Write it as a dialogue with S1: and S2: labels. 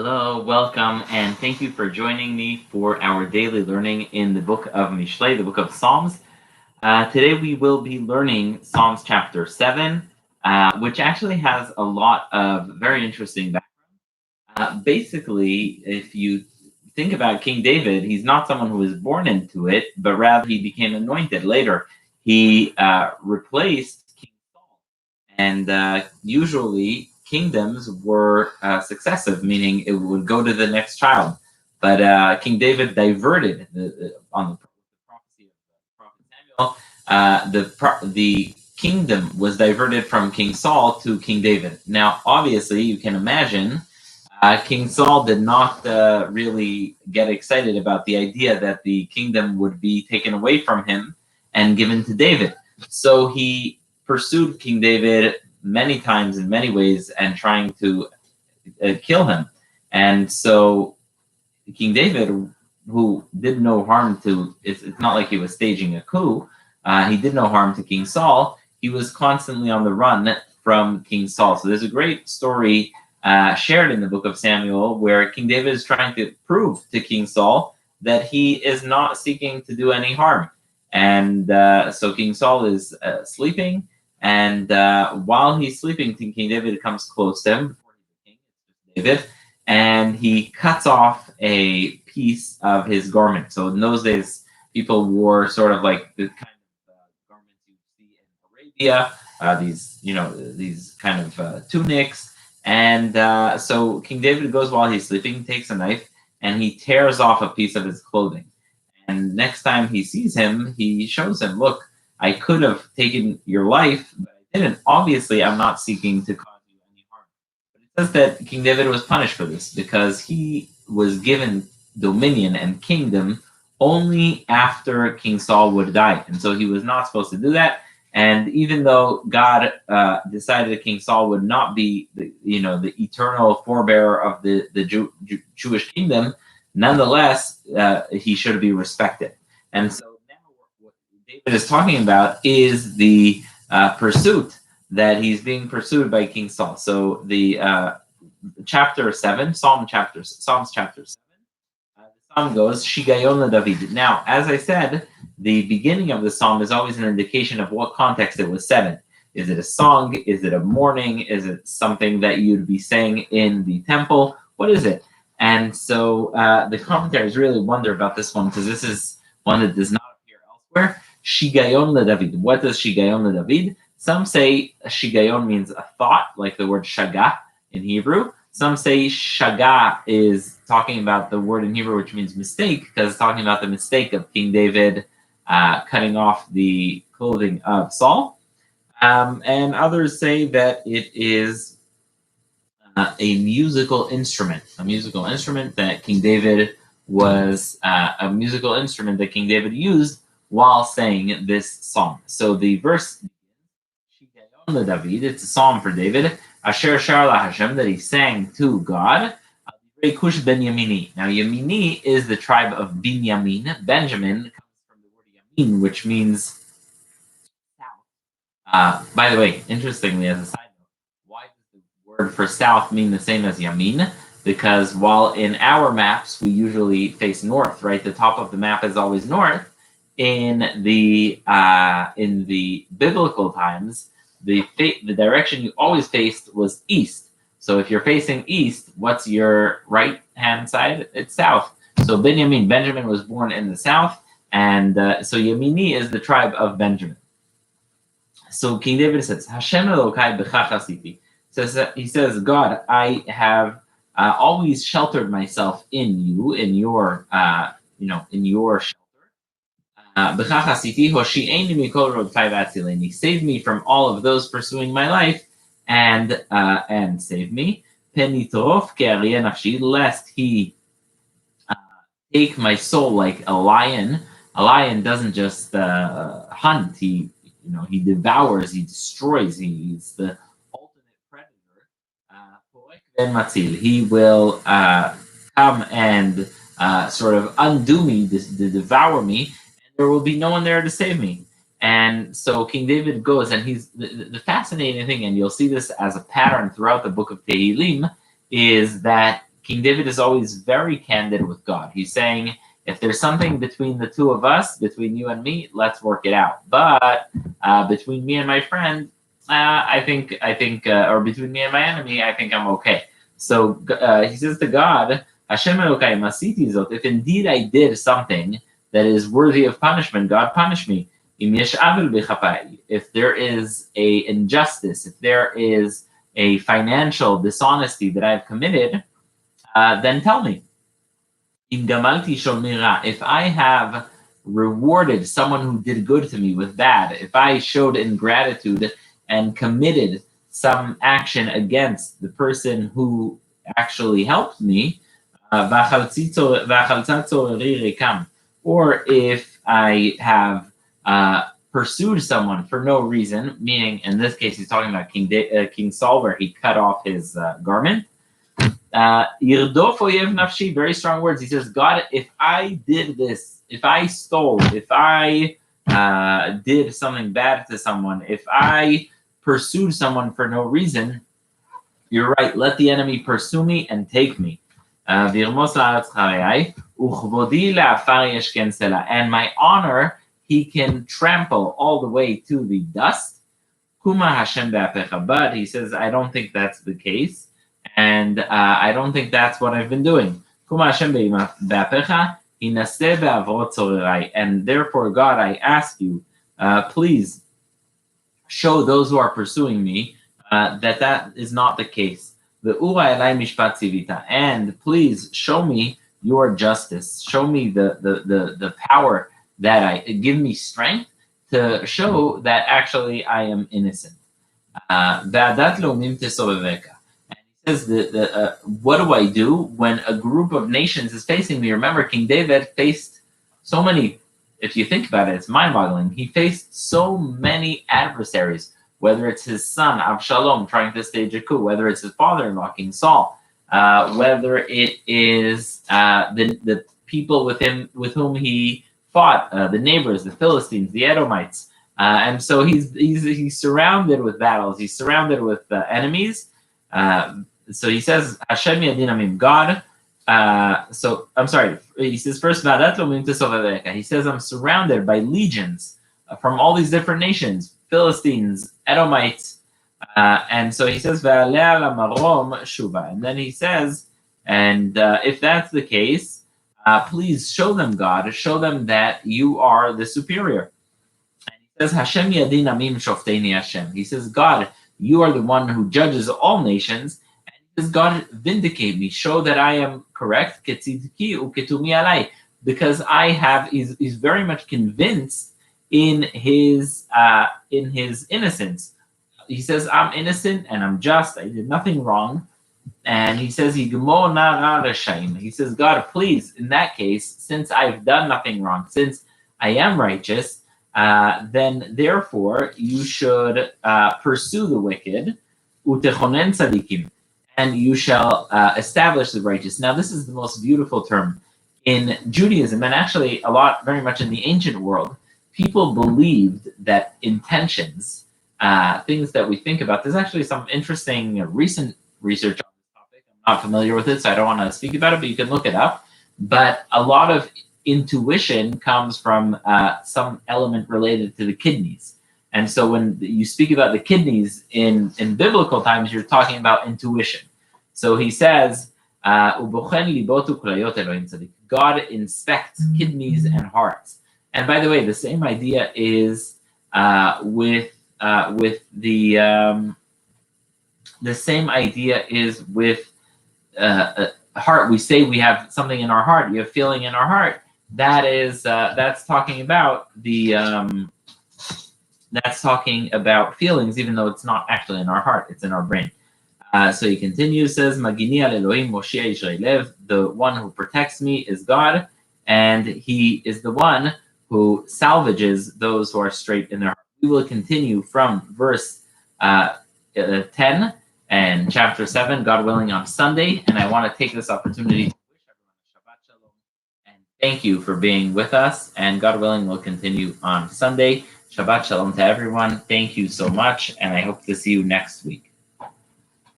S1: Hello, welcome, and thank you for joining me for our daily learning in the book of Mishlei, the book of Psalms. Today we will be learning Psalms chapter 7, which actually has a lot of very interesting background. Basically, if you think about King David, he's not someone who was born into it, but rather he became anointed later. He replaced King Saul. And usually kingdoms were successive, meaning it would go to the next child. But King David diverted on the prophecy of Prophet Samuel. The kingdom was diverted from King Saul to King David. Now, obviously, you can imagine King Saul did not really get excited about the idea that the kingdom would be taken away from him and given to David. So he pursued King David many times in many ways and trying to kill him. And so King David, who did no harm to, it's not like he was staging a coup, he did no harm to King Saul. He was constantly on the run from King Saul. So there's a great story shared in the book of Samuel where King David is trying to prove to King Saul that he is not seeking to do any harm. And so King Saul is sleeping, and while he's sleeping, King David comes close to him, before he's king, David, and he cuts off a piece of his garment. So in those days, people wore sort of like the kind of garments you see in Arabia, these kind of tunics. And so King David goes while he's sleeping, takes a knife, and he tears off a piece of his clothing. And next time he sees him, he shows him, look, I could have taken your life, but I didn't. Obviously, I'm not seeking to cause you any harm. But it says that King David was punished for this because he was given dominion and kingdom only after King Saul would die. And so he was not supposed to do that. And even though God decided that King Saul would not be the eternal forebearer of the Jewish kingdom, nonetheless, he should be respected. And so now what David is talking about is the pursuit that he's being pursued by King Saul. So the chapter 7, Psalms chapter 7, the psalm goes, Shigayon David. Now, as I said, the beginning of the psalm is always an indication of what context it was said in. Is it a song? Is it a mourning? Is it something that you'd be saying in the temple? What is it? And so the commentaries really wonder about this one because this is one that does not appear elsewhere. Shigayon David. What does Shigayon David? Some say Shigayon means a thought, like the word shaga in Hebrew. Some say shaga is talking about the word in Hebrew, which means mistake, because it's talking about the mistake of King David cutting off the clothing of Saul. And others say that it is a musical instrument that King David used while saying this psalm. So the verse, David, it's a psalm for David, Asher Shar Hashem, that he sang to God. Kush ben Yamini. Now, Yamini is the tribe of Binyamin. Benjamin comes from the word Yamin, which means south. By the way, interestingly, as a side note, why does the word for south mean the same as Yamin? Because while in our maps we usually face north, right? The top of the map is always north. In the biblical times, the direction you always faced was east. So if you're facing east, what's your right hand side? It's south. So Benjamin was born in the south, and so Yamini is the tribe of Benjamin. So King David says, Hashem Elokai b'chach asiti. He says, God, I have always sheltered myself in you, in your shelter. B'chach asiti hoshi'eni mikol rodtai v'atzileni. Save me from all of those pursuing my life, and save me. Penitrof ke'aryeh nafshi, lest he take my soul like a lion. A lion doesn't just hunt; he devours, he destroys. He's the ultimate predator. He will come and sort of undo me, devour me, and there will be no one there to save me. And so King David goes, and he's the fascinating thing, and you'll see this as a pattern throughout the book of Tehilim, is that King David is always very candid with God. He's saying, if there's something between the two of us, between you and me, let's work it out. But between me and my friend, I think, or between me and my enemy, I think I'm okay. So he says to God, Hashem Elokai masiti zot, if indeed I did something that is worthy of punishment, God punish me. If there is a injustice, if there is a financial dishonesty that I've committed, then tell me. If I have rewarded someone who did good to me with bad, if I showed ingratitude and committed some action against the person who actually helped me, or if I have pursued someone for no reason, meaning in this case he's talking about King Saul, where he cut off his garment. Yirdof oyev nafshi, very strong words. He says, God, if I did this, if I stole, if I did something bad to someone, if I pursued someone for no reason, you're right, let the enemy pursue me and take me. And my honor he can trample all the way to the dust. But he says, I don't think that's the case. And I don't think that's what I've been doing. And therefore, God, I ask you, please show those who are pursuing me that is not the case. And please show me your justice. Show me the power that give me strength to show that actually I am innocent. What do I do when a group of nations is facing me? Remember, King David faced so many, if you think about it, it's mind-boggling. He faced so many adversaries, whether it's his son, Absalom, trying to stage a coup, whether it's his father-in-law, King Saul, whether it is the people with whom he fought, the neighbors, the Philistines, the Edomites. And so he's surrounded with battles. He's surrounded with enemies. So he says, Hashem Yadinamim, God. So I'm sorry. He says first, he says, I'm surrounded by legions from all these different nations, Philistines, Edomites. And so he says, and then he says, and if that's the case, please show them, God, show them that you are the superior. And he says, Hashem Yadinamim Shofteini Hashem. He says, God, you are the one who judges all nations, and he says, God, vindicate me, show that I am correct, because he's very much convinced in his innocence. He says, I'm innocent and I'm just, I did nothing wrong. And he says, he says, God, please, in that case, since I've done nothing wrong, since I am righteous, then therefore you should pursue the wicked, and you shall establish the righteous. Now, this is the most beautiful term in Judaism, and actually very much in the ancient world. People believed that intentions, things that we think about. There's actually some interesting recent research on this topic. I'm not familiar with it, so I don't want to speak about it, but you can look it up. But a lot of intuition comes from some element related to the kidneys. And so when you speak about the kidneys in biblical times, you're talking about intuition. So he says, God inspects kidneys and hearts. And by the way, the same idea is with heart. We say we have something in our heart. You have feeling in our heart. That's talking about that's talking about feelings, even though it's not actually in our heart, it's in our brain. So he continues, says, Magini al Elohim Moshe Yisrael, the one who protects me is God, and he is the one who salvages those who are straight in their heart. We will continue from verse 10 and chapter 7, God willing, on Sunday, and I want to take this opportunity to wish everyone Shabbat Shalom, and thank you for being with us, and God willing, we'll continue on Sunday. Shabbat Shalom to everyone. Thank you so much, and I hope to see you next week.